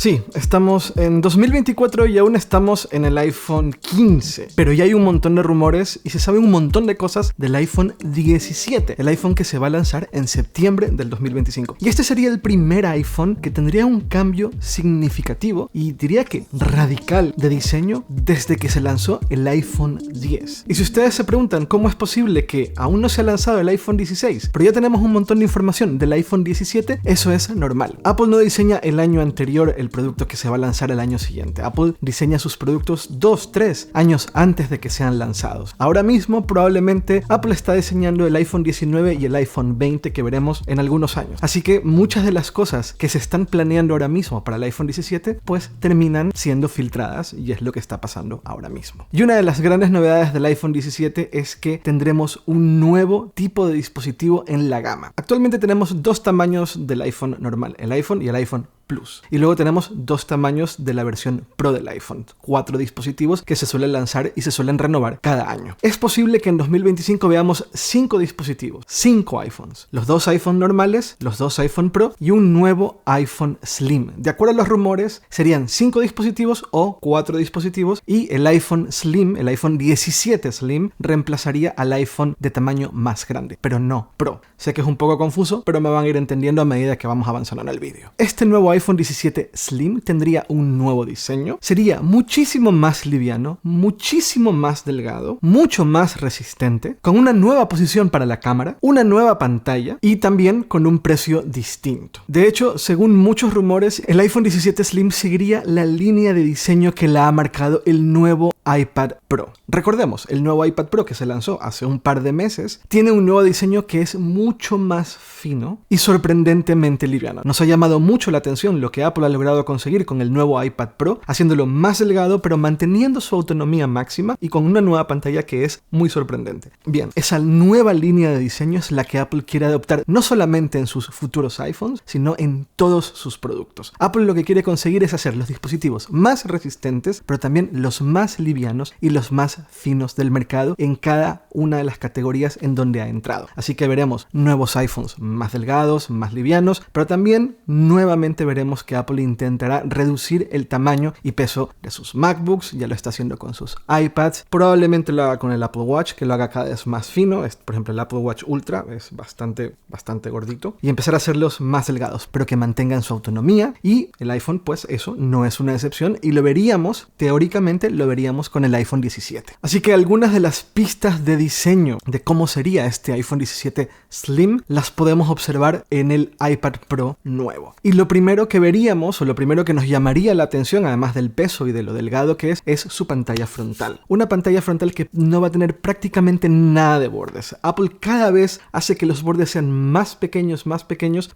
Sí, estamos en 2024 y aún estamos en el iPhone 15, pero ya hay un montón de rumores y se sabe un montón de cosas del iPhone 17, el iPhone que se va a lanzar en septiembre del 2025. Y este sería el primer iPhone que tendría un cambio significativo y diría que radical de diseño desde que se lanzó el iPhone 10. Y si ustedes se preguntan cómo es posible que aún no se ha lanzado el iPhone 16, pero ya tenemos un montón de información del iPhone 17, eso es normal. Apple no diseña el año anterior el producto que se va a lanzar el año siguiente. Apple diseña sus productos 2-3 años antes de que sean lanzados. Ahora mismo probablemente Apple está diseñando el iPhone 19 y el iPhone 20 que veremos en algunos años. Así que muchas de las cosas que se están planeando ahora mismo para el iPhone 17 pues terminan siendo filtradas y es lo que está pasando ahora mismo. Y una de las grandes novedades del iPhone 17 es que tendremos un nuevo tipo de dispositivo en la gama. Actualmente tenemos dos tamaños del iPhone normal, el iPhone y el iPhone Plus. Y luego tenemos dos tamaños de la versión Pro del iPhone, 4 dispositivos que se suelen lanzar y se suelen renovar cada año. Es posible que en 2025 veamos 5 dispositivos, 5 iPhones, los 2 iPhone normales, los 2 iPhone Pro y un nuevo iPhone Slim. De acuerdo a los rumores, serían 5 dispositivos o 4 dispositivos y el iPhone Slim, el iPhone 17 Slim, reemplazaría al iPhone de tamaño más grande, pero no Pro. Sé que es un poco confuso, pero me van a ir entendiendo a medida que vamos avanzando en el vídeo. Este nuevo iPhone 17 Slim tendría un nuevo diseño, sería muchísimo más liviano, muchísimo más delgado, mucho más resistente, con una nueva posición para la cámara, una nueva pantalla y también con un precio distinto. De hecho, según muchos rumores, el iPhone 17 Slim seguiría la línea de diseño que la ha marcado el nuevo iPad Pro. Recordemos, el nuevo iPad Pro que se lanzó hace un par de meses tiene un nuevo diseño que es mucho más fino y sorprendentemente liviano. Nos ha llamado mucho la atención lo que Apple ha logrado conseguir con el nuevo iPad Pro, haciéndolo más delgado pero manteniendo su autonomía máxima y con una nueva pantalla que es muy sorprendente. Bien, esa nueva línea de diseño es la que Apple quiere adoptar no solamente en sus futuros iPhones, sino en todos sus productos. Apple lo que quiere conseguir es hacer los dispositivos más resistentes, pero también los más livianos y los más finos del mercado en cada una de las categorías en donde ha entrado. Así que veremos nuevos iPhones más delgados, más livianos, pero también nuevamente veremos que Apple intentará reducir el tamaño y peso de sus MacBooks, ya lo está haciendo con sus iPads, probablemente lo haga con el Apple Watch, que lo haga cada vez más fino. Por ejemplo, el Apple Watch Ultra es bastante gordito, y empezar a hacerlos más delgados, pero que mantengan su autonomía, y el iPhone, pues eso no es una excepción, y lo veríamos, teóricamente lo veríamos con el iPhone 17. Así que algunas de las pistas de diseño de cómo sería este iPhone 17 Slim las podemos observar en el iPad Pro nuevo. Y lo primero que veríamos, o lo primero que nos llamaría la atención, además del peso y de lo delgado que es su pantalla frontal. Una pantalla frontal que no va a tener prácticamente nada de bordes. Apple cada vez hace que los bordes sean más pequeños,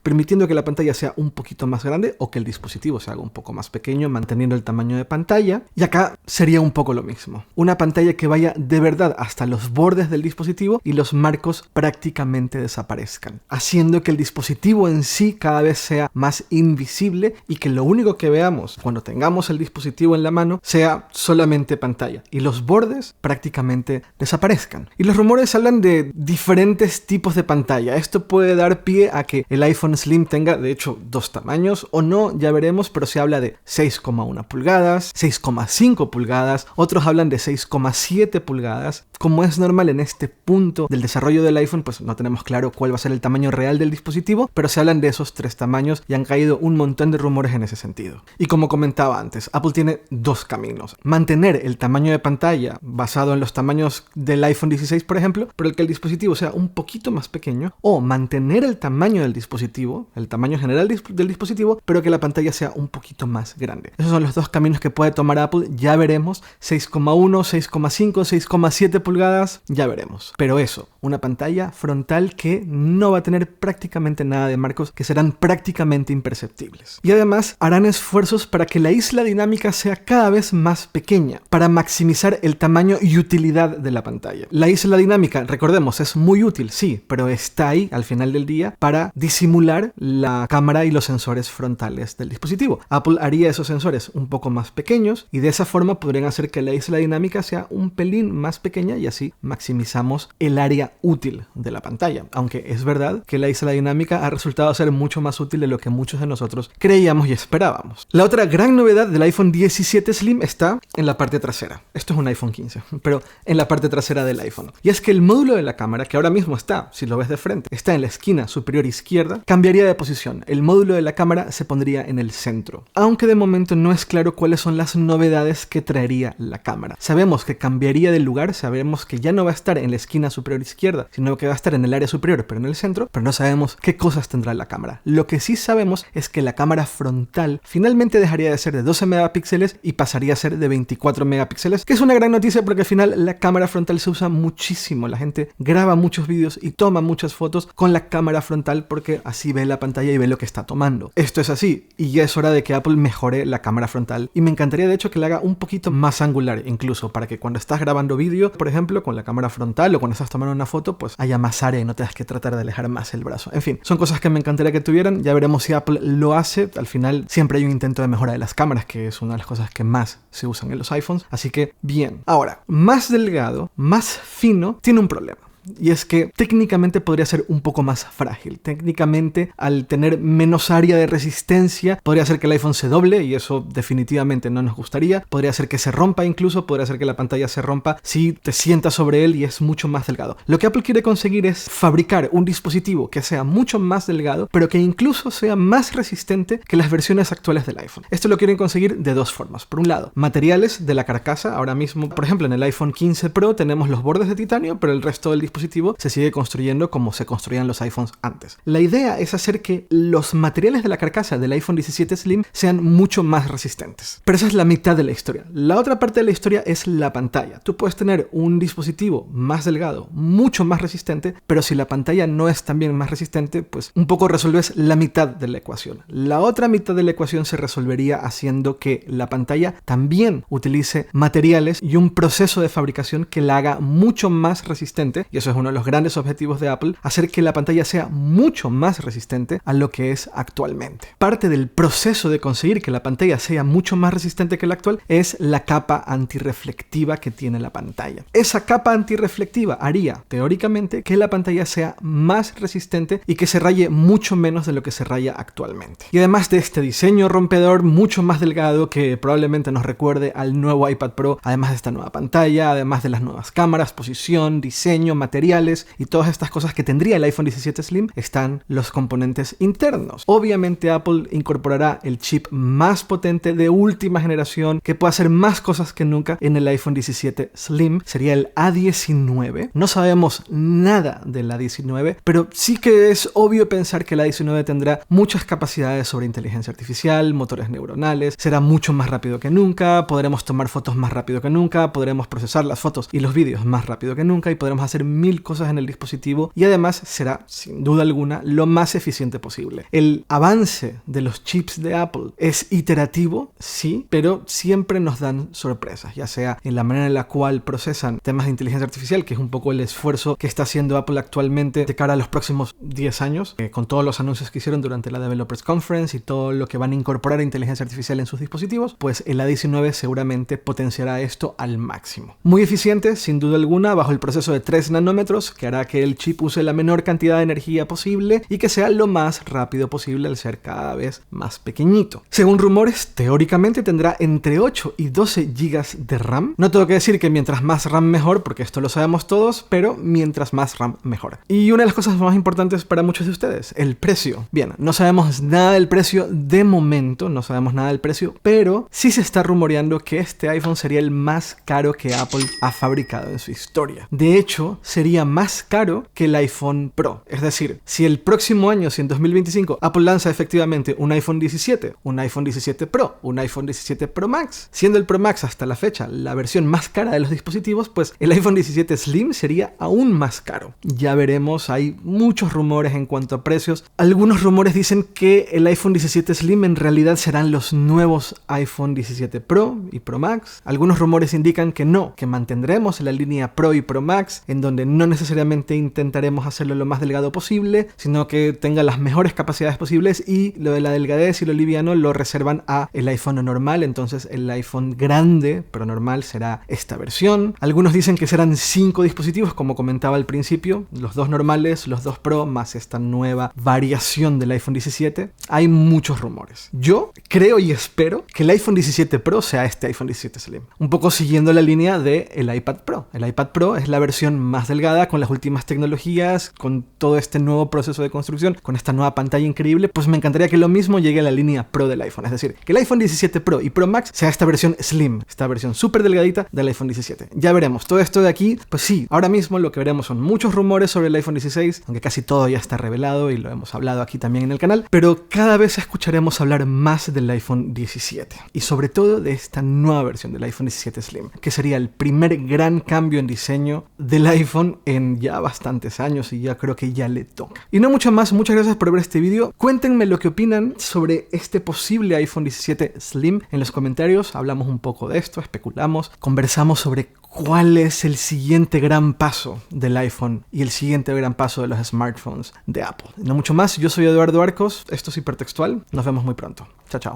permitiendo que la pantalla sea un poquito más grande o que el dispositivo se haga un poco más pequeño, manteniendo el tamaño de pantalla. Y acá sería un poco lo mismo. Una pantalla que vaya de verdad hasta los bordes del dispositivo y los marcos prácticamente desaparezcan, haciendo que el dispositivo en sí cada vez sea más invisible y que lo único que veamos cuando tengamos el dispositivo en la mano sea solamente pantalla y los bordes prácticamente desaparezcan. Y los rumores hablan de diferentes tipos de pantalla. Esto puede dar pie a que el iPhone Slim tenga de hecho dos tamaños o no, ya veremos, pero se habla de 6,1 pulgadas, 6,5 pulgadas, otros hablan de 6,7 pulgadas. Como es normal en este punto del desarrollo del iPhone, pues no tenemos claro cuál va a ser el tamaño real del dispositivo, pero se hablan de esos tres tamaños y han caído un montón de rumores en ese sentido. Y como comentaba antes, Apple tiene dos caminos: mantener el tamaño de pantalla basado en los tamaños del iPhone 16, por ejemplo, pero el que el dispositivo sea un poquito más pequeño, o mantener el tamaño del dispositivo, el tamaño general del dispositivo, pero que la pantalla sea un poquito más grande. Esos son los dos caminos que puede tomar Apple, ya veremos. 6,1, 6,5, 6,7 pulgadas, ya veremos. Pero eso, una pantalla frontal que no va a tener prácticamente nada de marcos, que serán prácticamente imperceptibles. Y además harán esfuerzos para que la isla dinámica sea cada vez más pequeña, para maximizar el tamaño y utilidad de la pantalla. La isla dinámica, recordemos, es muy útil, sí, pero está ahí al final del día para disimular la cámara y los sensores frontales del dispositivo. Apple haría esos sensores un poco más pequeños y de esa forma podrían hacer que la isla dinámica sea un pelín más pequeña y así maximizamos el área útil de la pantalla. Aunque es verdad que la isla dinámica ha resultado ser mucho más útil de lo que muchos de nosotros creíamos y esperábamos. La otra gran novedad del iPhone 17 Slim está en la parte trasera. Esto es un iPhone 15, pero en la parte trasera del iPhone. Y es que el módulo de la cámara, que ahora mismo está, si lo ves de frente, está en la esquina superior izquierda, cambiaría de posición. El módulo de la cámara se pondría en el centro. Aunque de momento no es claro cuáles son las novedades que traería la cámara. Sabemos que cambiaría de lugar, sabemos que ya no va a estar en la esquina superior izquierda, sino que va a estar en el área superior, pero en el centro, pero no sabemos qué cosas tendrá la cámara. Lo que sí sabemos es que la cámara frontal finalmente dejaría de ser de 12 megapíxeles y pasaría a ser de 24 megapíxeles, que es una gran noticia porque al final la cámara frontal se usa muchísimo. La gente graba muchos vídeos y toma muchas fotos con la cámara frontal porque así ve la pantalla y ve lo que está tomando. Esto es así y ya es hora de que Apple mejore la cámara frontal y me encantaría de hecho que la haga un poquito más angular incluso para que cuando estás grabando vídeo, por ejemplo, con la cámara frontal o cuando estás tomando una foto, pues haya más área y no tengas que tratar de alejar más el brazo. En fin, son cosas que me encantaría que tuvieran. Ya veremos si Apple lo hace. Al final siempre hay un intento de mejora de las cámaras, que es una de las cosas que más se usan en los iPhones. Así que bien. Ahora, más delgado, más fino, tiene un problema. Y es que técnicamente podría ser un poco más frágil. Técnicamente, al tener menos área de resistencia, podría ser que el iPhone se doble y eso definitivamente no nos gustaría. Podría ser que se rompa incluso, podría ser que la pantalla se rompa si te sientas sobre él y es mucho más delgado. Lo que Apple quiere conseguir es fabricar un dispositivo que sea mucho más delgado, pero que incluso sea más resistente que las versiones actuales del iPhone. Esto lo quieren conseguir de dos formas. Por un lado, materiales de la carcasa. Ahora mismo, por ejemplo, en el iPhone 15 Pro tenemos los bordes de titanio, pero el resto del dispositivo se sigue construyendo como se construían los iPhones antes. La idea es hacer que los materiales de la carcasa del iPhone 17 Slim sean mucho más resistentes. Pero esa es la mitad de la historia. La otra parte de la historia es la pantalla. Tú puedes tener un dispositivo más delgado, mucho más resistente, pero si la pantalla no es también más resistente, pues un poco resuelves la mitad de la ecuación. La otra mitad de la ecuación se resolvería haciendo que la pantalla también utilice materiales y un proceso de fabricación que la haga mucho más resistente, y eso es uno de los grandes objetivos de Apple, hacer que la pantalla sea mucho más resistente a lo que es actualmente. Parte del proceso de conseguir que la pantalla sea mucho más resistente que la actual es la capa antirreflectiva que tiene la pantalla. Esa capa antirreflectiva haría, teóricamente, que la pantalla sea más resistente y que se raye mucho menos de lo que se raya actualmente. Y además de este diseño rompedor mucho más delgado que probablemente nos recuerde al nuevo iPad Pro, además de esta nueva pantalla, además de las nuevas cámaras, posición, diseño, materiales y todas estas cosas que tendría el iPhone 17 Slim, están los componentes internos. Obviamente Apple incorporará el chip más potente de última generación que puede hacer más cosas que nunca en el iPhone 17 Slim. Sería el A19. No sabemos nada del A19, pero sí que es obvio pensar que el A19 tendrá muchas capacidades sobre inteligencia artificial, motores neuronales, será mucho más rápido que nunca, podremos tomar fotos más rápido que nunca, podremos procesar las fotos y los vídeos más rápido que nunca y podremos hacer mil cosas en el dispositivo y además será, sin duda alguna, lo más eficiente posible. El avance de los chips de Apple es iterativo, sí, pero siempre nos dan sorpresas, ya sea en la manera en la cual procesan temas de inteligencia artificial, que es un poco el esfuerzo que está haciendo Apple actualmente de cara a los próximos 10 años, con todos los anuncios que hicieron durante la Developers Conference y todo lo que van a incorporar a inteligencia artificial en sus dispositivos, pues el A19 seguramente potenciará esto al máximo. Muy eficiente, sin duda alguna, bajo el proceso de 3 nanómetros, que hará que el chip use la menor cantidad de energía posible y que sea lo más rápido posible al ser cada vez más pequeñito. Según rumores, teóricamente tendrá entre 8 y 12 GB de RAM. No tengo que decir que mientras más RAM mejor, porque esto lo sabemos todos, pero mientras más RAM mejor. Y una de las cosas más importantes para muchos de ustedes, el precio. Bien, no sabemos nada del precio de momento, no sabemos nada del precio, pero sí se está rumoreando que este iPhone sería el más caro que Apple ha fabricado en su historia. De hecho, sería más caro que el iPhone Pro. Es decir, si el próximo año, si en 2025, Apple lanza efectivamente un iPhone 17, un iPhone 17 Pro, un iPhone 17 Pro Max, siendo el Pro Max hasta la fecha la versión más cara de los dispositivos, pues el iPhone 17 Slim sería aún más caro. Ya veremos, hay muchos rumores en cuanto a precios. Algunos rumores dicen que el iPhone 17 Slim en realidad serán los nuevos iPhone 17 Pro y Pro Max. Algunos rumores indican que no, que mantendremos la línea Pro y Pro Max, en donde donde no necesariamente intentaremos hacerlo lo más delgado posible, sino que tenga las mejores capacidades posibles, y lo de la delgadez y lo liviano lo reservan a el iPhone normal. Entonces el iPhone grande pero normal será esta versión. Algunos dicen que serán 5 dispositivos, como comentaba al principio, los 2 normales, los 2 Pro, más esta nueva variación del iPhone 17. Hay muchos rumores. Yo creo y espero que el iPhone 17 Pro sea este iPhone 17 Slim, un poco siguiendo la línea del iPad Pro. El iPad Pro es la versión más delgada, con las últimas tecnologías, con todo este nuevo proceso de construcción, con esta nueva pantalla increíble. Pues me encantaría que lo mismo llegue a la línea Pro del iPhone, es decir, que el iPhone 17 Pro y Pro Max sea esta versión Slim, esta versión súper delgadita del iPhone 17. Ya veremos. Todo esto de aquí, pues sí, ahora mismo lo que veremos son muchos rumores sobre el iPhone 16, aunque casi todo ya está revelado y lo hemos hablado aquí también en el canal, pero cada vez escucharemos hablar más del iPhone 17 y sobre todo de esta nueva versión del iPhone 17 Slim, que sería el primer gran cambio en diseño del iPhone en ya bastantes años, y ya creo que ya le toca. Y no mucho más. Muchas gracias por ver este video. Cuéntenme lo que opinan sobre este posible iPhone 17 Slim en los comentarios. Hablamos un poco de esto, especulamos, conversamos sobre cuál es el siguiente gran paso del iPhone y el siguiente gran paso de los smartphones de Apple. No mucho más. Yo soy Eduardo Arcos, esto es Hipertextual. Nos vemos muy pronto. Chao, chao.